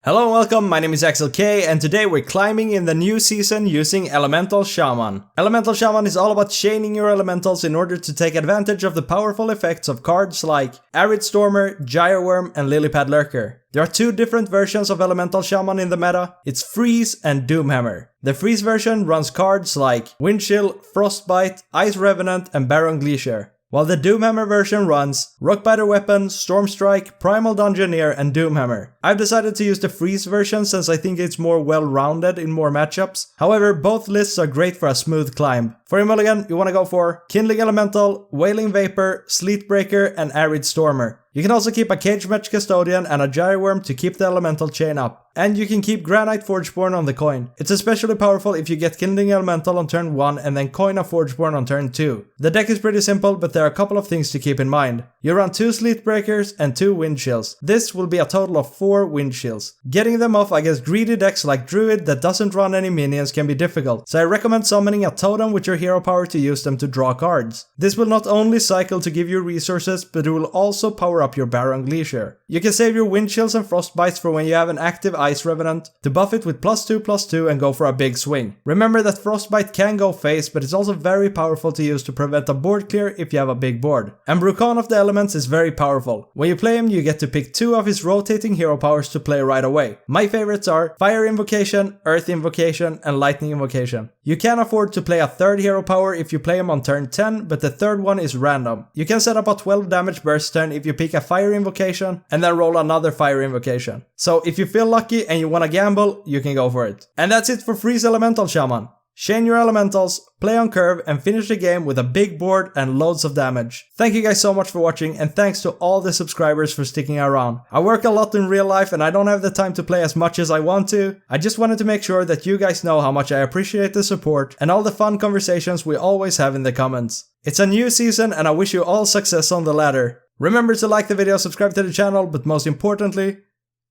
Hello and welcome, my name is Axel K and today we're climbing in the new season using Elemental Shaman. Elemental Shaman is all about chaining your elementals in order to take advantage of the powerful effects of cards like Arid Stormer, Gyreworm and Lilypad Lurker. There are two different versions of Elemental Shaman in the meta, it's Freeze and Doomhammer. The Freeze version runs cards like Windchill, Frostbite, Ice Revenant and Baron Glacier. While the Doomhammer version runs Rockbiter Weapon, Stormstrike, Primal Dungeoneer and Doomhammer. I've decided to use the Freeze version since I think it's more well-rounded in more matchups. However, both lists are great for a smooth climb. For your mulligan, you want to go for Kindling Elemental, Wailing Vapor, Sleetbreaker and Arid Stormer. You can also keep a Cage Match Custodian and a Gyreworm to keep the elemental chain up. And you can keep Granite Forgeborn on the coin. It's especially powerful if you get Kindling Elemental on turn 1 and then coin a Forgeborn on turn 2. The deck is pretty simple, but there are a couple of things to keep in mind. You run 2 Sleetbreakers and 2 Windchills. This will be a total of 4 Windchills. Getting them off against greedy decks like Druid that doesn't run any minions can be difficult, so I recommend summoning a totem with your hero power to use them to draw cards. This will not only cycle to give you resources, but it will also power up your Baron Glacier. You can save your Windchills and Frostbites for when you have an active Ice Revenant to buff it with +2/+2 and go for a big swing. Remember that Frostbite can go face, but it's also very powerful to use to prevent a board clear if you have a big board. And Brukan of the Elements is very powerful. When you play him, you get to pick 2 of his rotating hero powers to play right away. My favorites are Fire Invocation, Earth Invocation and Lightning Invocation. You can afford to play a third hero power if you play him on turn 10, but the third one is random. You can set up a 12 damage burst turn if you pick a Fire Invocation and then roll another Fire Invocation. So if you feel lucky and you want to gamble, you can go for it. And that's it for Freeze Elemental Shaman. Chain your elementals, play on curve and finish the game with a big board and loads of damage. Thank you guys so much for watching and thanks to all the subscribers for sticking around. I work a lot in real life and I don't have the time to play as much as I want to. I just wanted to make sure that you guys know how much I appreciate the support and all the fun conversations we always have in the comments. It's a new season and I wish you all success on the ladder. Remember to like the video, subscribe to the channel, but most importantly,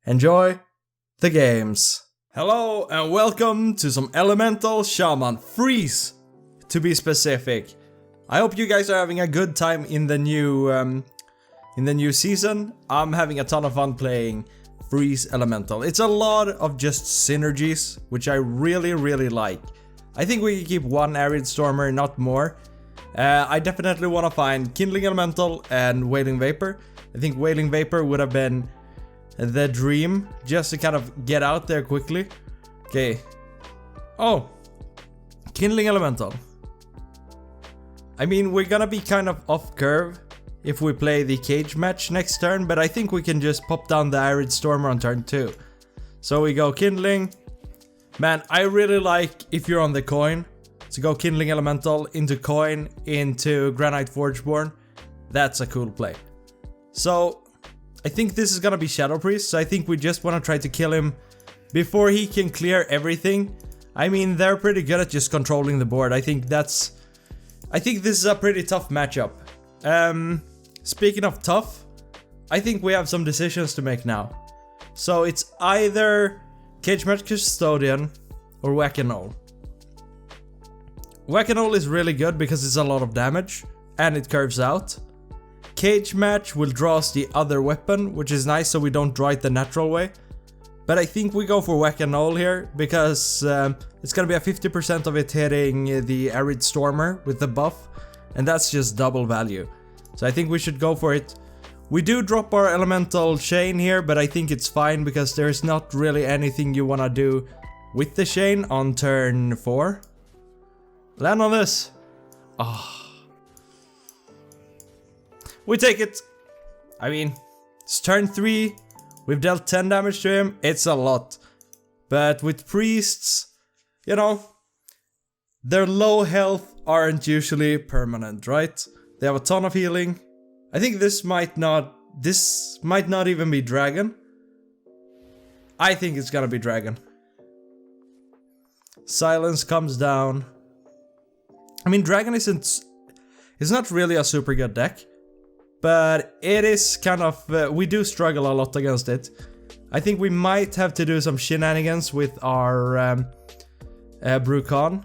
enjoy the games. Hello and welcome to some Elemental Shaman Freeze, to be specific. I hope you guys are having a good time in the new season. I'm having a ton of fun playing Freeze Elemental. It's a lot of just synergies, which I really like. I think we can keep 1 Arid Stormer, not more. I definitely want to find Kindling Elemental and Wailing Vapor. I think Wailing Vapor would have been the dream, just to kind of get out there quickly. Okay. Oh! Kindling Elemental. I mean, we're gonna be kind of off curve if we play the Cage Match next turn, but I think we can just pop down the Arid Stormer on turn 2. So we go Kindling. Man, I really like, if you're on the coin, to go Kindling Elemental into coin, into Granite Forgeborn. That's a cool play. So I think this is gonna be Shadow Priest, so I think we just wanna try to kill him before he can clear everything. I mean, they're pretty good at just controlling the board. I think this is a pretty tough matchup. Speaking of tough, I think we have some decisions to make now. So it's either Cage Match Custodian or Whack-A-Null. Whack-A-Null is really good because it's a lot of damage and it curves out. Cage Match will draw us the other weapon, which is nice so we don't draw it the natural way. But I think we go for Whack-A-Null here because it's gonna be a 50% of it hitting the Arid Stormer with the buff, and that's just double value. So I think we should go for it. We do drop our elemental chain here, but I think it's fine because there's not really anything you wanna do with the chain on turn 4. Land on this. Oh. We take it. I mean, it's turn 3. We've dealt 10 damage to him. It's a lot. But with priests, you know, their low health aren't usually permanent, right? They have a ton of healing. I think this might not even be dragon. I think it's gonna be dragon. Silence comes down. I mean, dragon it's not really a super good deck. But it is kind of, we do struggle a lot against it. I think we might have to do some shenanigans with our Brukan.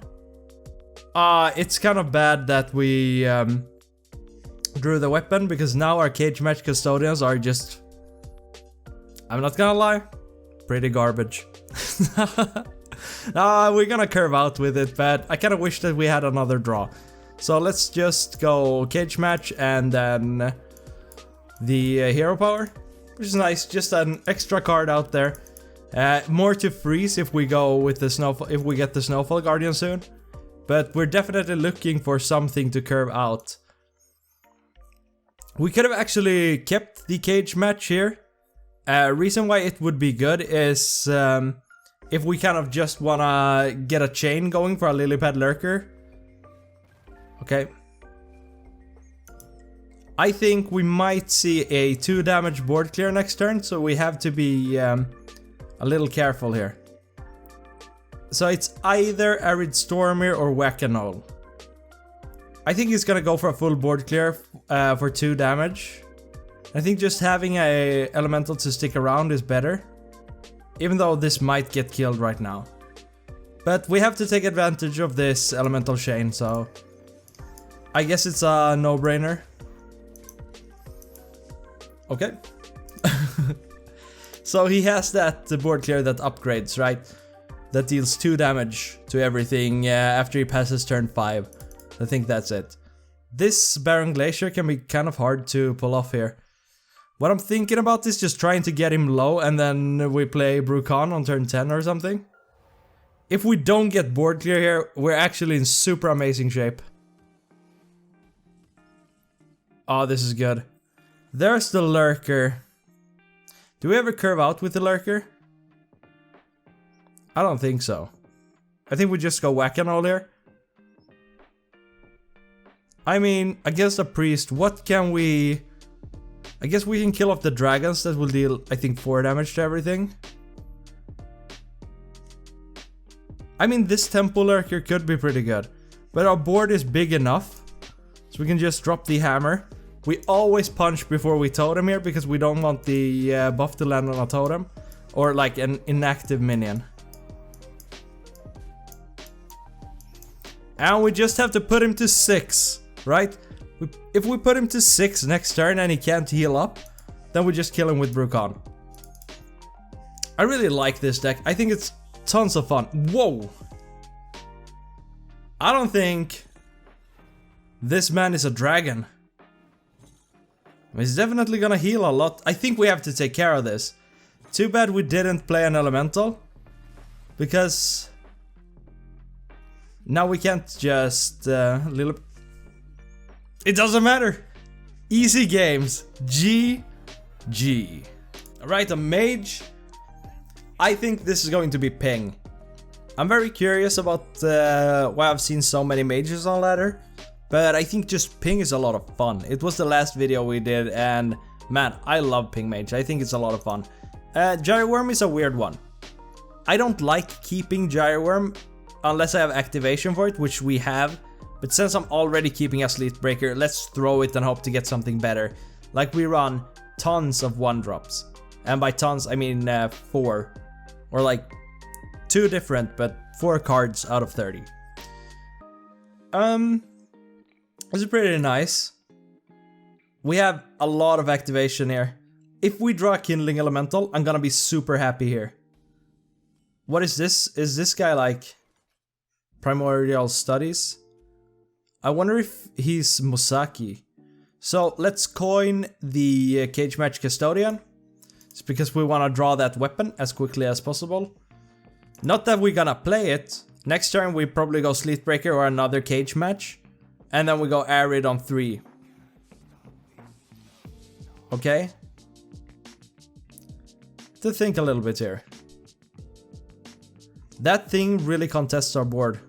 It's kind of bad that we drew the weapon because now our Cage Match Custodians are just... I'm not gonna lie, pretty garbage. We're gonna curve out with it, but I kind of wish that we had another draw. So let's just go cage match and then the hero power, which is nice. Just an extra card out there. More to freeze if we go with the snowfall, if we get the Snowfall Guardian soon. But we're definitely looking for something to curve out. We could have actually kept the cage match here. Reason why it would be good is if we kind of just wanna get a chain going for a Lilypad Lurker. Okay. I think we might see a 2 damage board clear next turn, so we have to be a little careful here. So it's either Arid Stormir or Whack-A-Null. I think he's gonna go for a full board clear for 2 damage. I think just having a elemental to stick around is better. Even though this might get killed right now. But we have to take advantage of this elemental chain, so I guess it's a no-brainer. Okay. So he has that board clear that upgrades, right? That deals 2 damage to everything after he passes turn 5. I think that's it. This Barren Glacier can be kind of hard to pull off here. What I'm thinking about is just trying to get him low and then we play Brucon on turn 10 or something. If we don't get board clear here, we're actually in super amazing shape. Oh, this is good. There's the Lurker. Do we ever curve out with the Lurker? I don't think so. I think we just go Whack-A-Null here. I mean, against a priest, what can we... I guess we can kill off the dragons that will deal, I think, 4 damage to everything. I mean, this Temple Lurker could be pretty good. But our board is big enough. So we can just drop the hammer. We always punch before we totem here because we don't want the buff to land on a totem. Or like an inactive minion. And we just have to put him to 6, right? If we put him to 6 next turn and he can't heal up, then we just kill him with Brucon. I really like this deck. I think it's tons of fun. Whoa! I don't think this man is a dragon. He's definitely gonna heal a lot. I think we have to take care of this. Too bad we didn't play an elemental. Because now we can't just It doesn't matter. Easy games. GG. Alright, a mage. I think this is going to be ping. I'm very curious about why I've seen so many mages on ladder. But I think just ping is a lot of fun. It was the last video we did and man, I love ping mage. I think it's a lot of fun. Gyroworm is a weird one. I don't like keeping Gyroworm unless I have activation for it, which we have. But since I'm already keeping a Sleet Breaker, let's throw it and hope to get something better. Like we run tons of 1-drops. And by tons, I mean 4. Or like 2 different, but 4 cards out of 30. This is pretty nice. We have a lot of activation here. If we draw a Kindling Elemental, I'm gonna be super happy here. What is this? Is this guy like Primordial Studies? I wonder if he's Musaki. So let's coin the Cage Match Custodian. It's because we want to draw that weapon as quickly as possible. Not that we're gonna play it. Next turn we probably go Sleet Breaker or another Cage Match. And then we go Arid on 3. Okay. To think a little bit here. That thing really contests our board.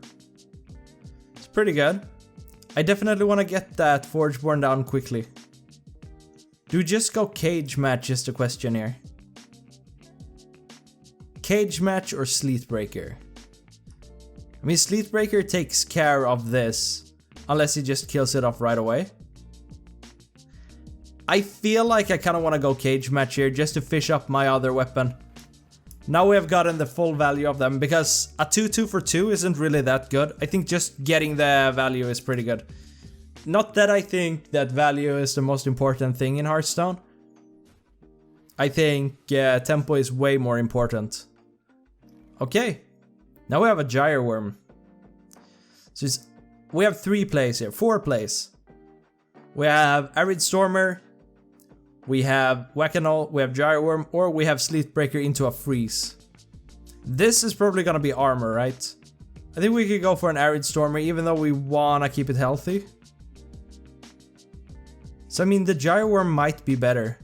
It's pretty good. I definitely want to get that Forgeborn down quickly. Do we just go Cage Match is the question here. Cage Match or Sleet Breaker? I mean, Sleet Breaker takes care of this. Unless he just kills it off right away. I feel like I kind of want to go Cage Match here just to fish up my other weapon. Now we have gotten the full value of them, because a 2-2 for 2 isn't really that good. I think just getting the value is pretty good. Not that I think that value is the most important thing in Hearthstone. I think tempo is way more important. Okay, now we have a Gyre Worm. So we have 3 plays here, 4 plays. We have Arid Stormer, we have Whack-A-Null, we have Gyre Worm, or we have Sleetbreaker into a Freeze. This is probably gonna be armor, right? I think we could go for an Arid Stormer even though we wanna keep it healthy. So I mean the Gyre Worm might be better.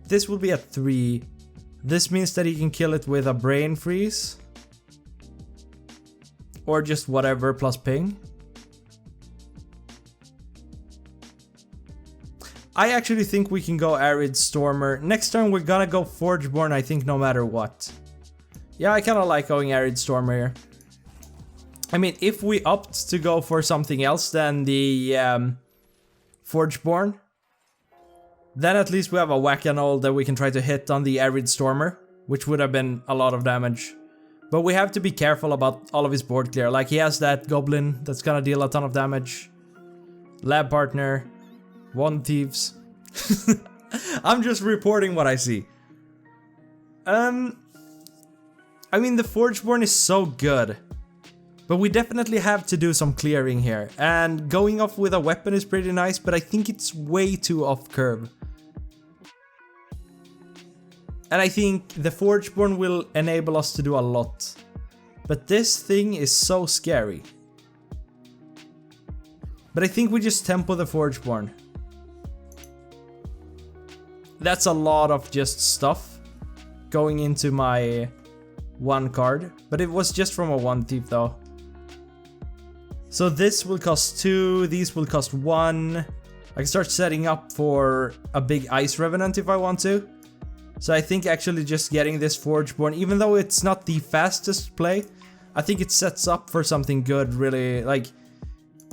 This will be a 3. This means that he can kill it with a Brain Freeze. Or just whatever plus ping. I actually think we can go Arid Stormer. Next turn we're gonna go Forgeborn, I think, no matter what. Yeah, I kinda like going Arid Stormer here. I mean, if we opt to go for something else than the Forgeborn, then at least we have a Whack-A-Null that we can try to hit on the Arid Stormer, which would have been a lot of damage. But we have to be careful about all of his board clear. Like, he has that Goblin that's gonna deal a ton of damage. Lab Partner. One Thieves. I'm just reporting what I see. I mean, the Forgeborn is so good. But we definitely have to do some clearing here. And going off with a weapon is pretty nice, but I think it's way too off curve. And I think the Forgeborn will enable us to do a lot. But this thing is so scary. But I think we just tempo the Forgeborn. That's a lot of just stuff going into my 1 card. But it was just from a 1 thief though. So this will cost 2, these will cost 1. I can start setting up for a big Ice Revenant if I want to. So I think actually just getting this Forgeborn, even though it's not the fastest play, I think it sets up for something good, really. Like,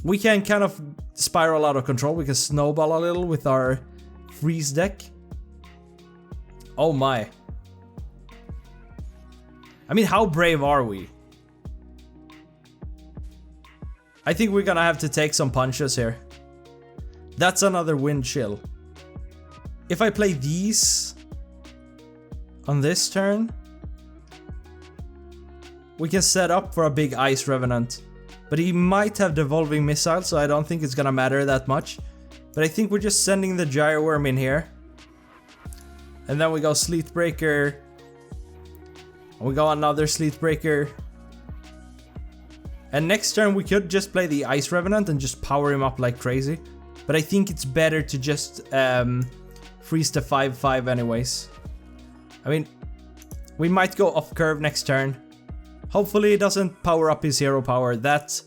we can kind of spiral out of control, we can snowball a little with our Freeze deck. Oh my. I mean, how brave are we? I think we're gonna have to take some punches here. That's another Wind Chill. If I play these on this turn, we can set up for a big Ice Revenant. But he might have Devolving Missile, so I don't think it's gonna matter that much. But I think we're just sending the Gyre Worm in here. And then we go Sleetbreaker. We go another Sleetbreaker. And next turn we could just play the Ice Revenant and just power him up like crazy. But I think it's better to just freeze the 5/5 anyways. I mean, we might go off curve next turn. Hopefully it doesn't power up his hero power. That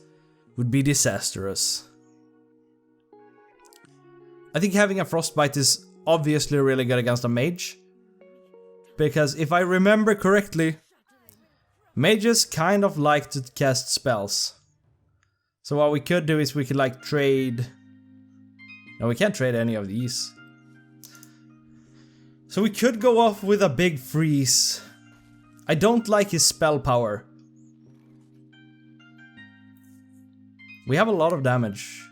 would be disastrous. I think having a Frostbite is obviously really good against a Mage. Because if I remember correctly, Mages kind of like to cast spells. So what we could do is we could like trade... No, we can't trade any of these. So we could go off with a big Freeze. I don't like his spell power. We have a lot of damage.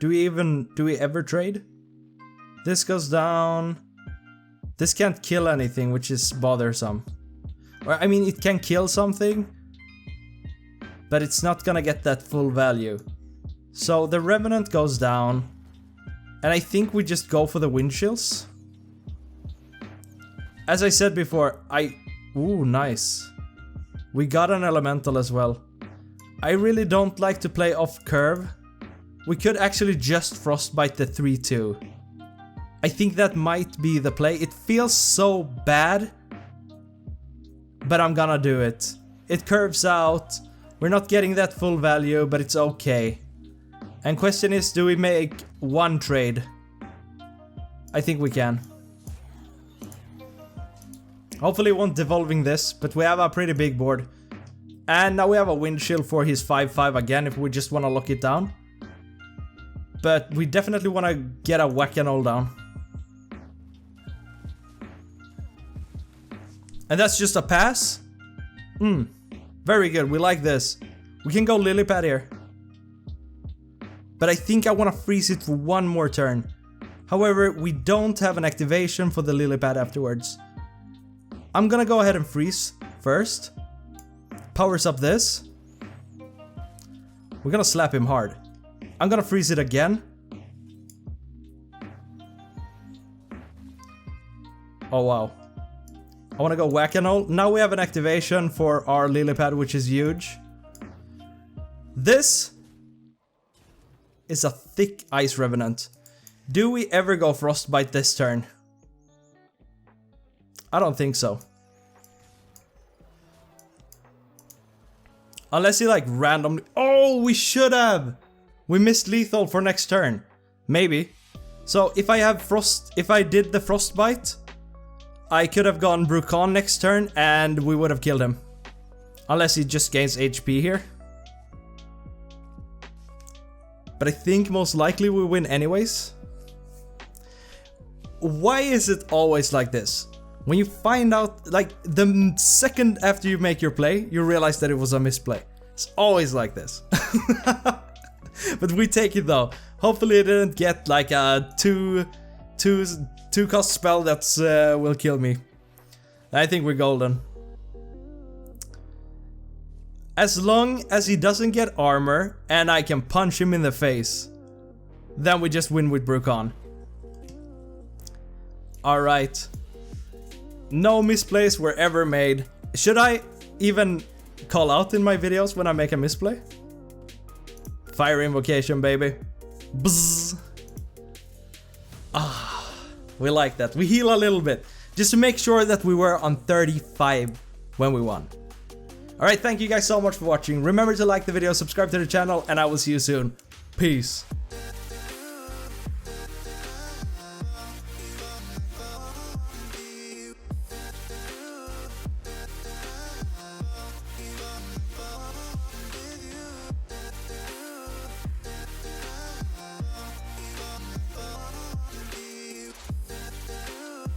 Do we ever trade? This goes down. This can't kill anything, which is bothersome. Or, I mean, it can kill something, but it's not gonna get that full value. So the Revenant goes down, and I think we just go for the Wind Chills. As I said before, ooh, nice. We got an Elemental as well. I really don't like to play off curve. We could actually just Frostbite the 3/2. I think that might be the play. It feels so bad, but I'm gonna do it. It curves out. We're not getting that full value, but it's okay. And question is, do we make one trade? I think we can. Hopefully it won't devolving this, but we have a pretty big board. And now we have a Wind Chill for his 5/5 again if we just want to lock it down. But we definitely want to get a Whack-A-Null down. And that's just a pass? Very good, we like this. We can go Lily Pad here. but I think I want to freeze it for one more turn. However, we don't have an activation for the lily pad afterwards. I'm gonna go ahead and freeze first. Powers up this. We're gonna slap him hard. I'm gonna freeze it again. Oh wow. I wanna go Whack-A-Mole. Now we have an activation for our lily pad, which is huge. This is a thick Ice Revenant. Do we ever go Frostbite this turn? I don't think so. Unless he like randomly... Oh, we should have! We missed lethal for next turn. Maybe. So if I have if I did the Frostbite, I could have gone Brucon next turn and we would have killed him. Unless he just gains HP here. But I think most likely we win anyways. Why is it always like this? When you find out, like, the second after you make your play, you realize that it was a misplay. It's always like this. But we take it though. Hopefully it didn't get like a two cost spell that's will kill me. I think we're golden. As long as he doesn't get armor and I can punch him in the face, then we just win with Brucon. Alright. No misplays were ever made. Should I even call out in my videos when I make a misplay? Fire Invocation, baby. Bzz. Ah, we like that. We heal a little bit, just to make sure that we were on 35 when we won. Alright, thank you guys so much for watching. Remember to like the video, subscribe to the channel, and I will see you soon. Peace.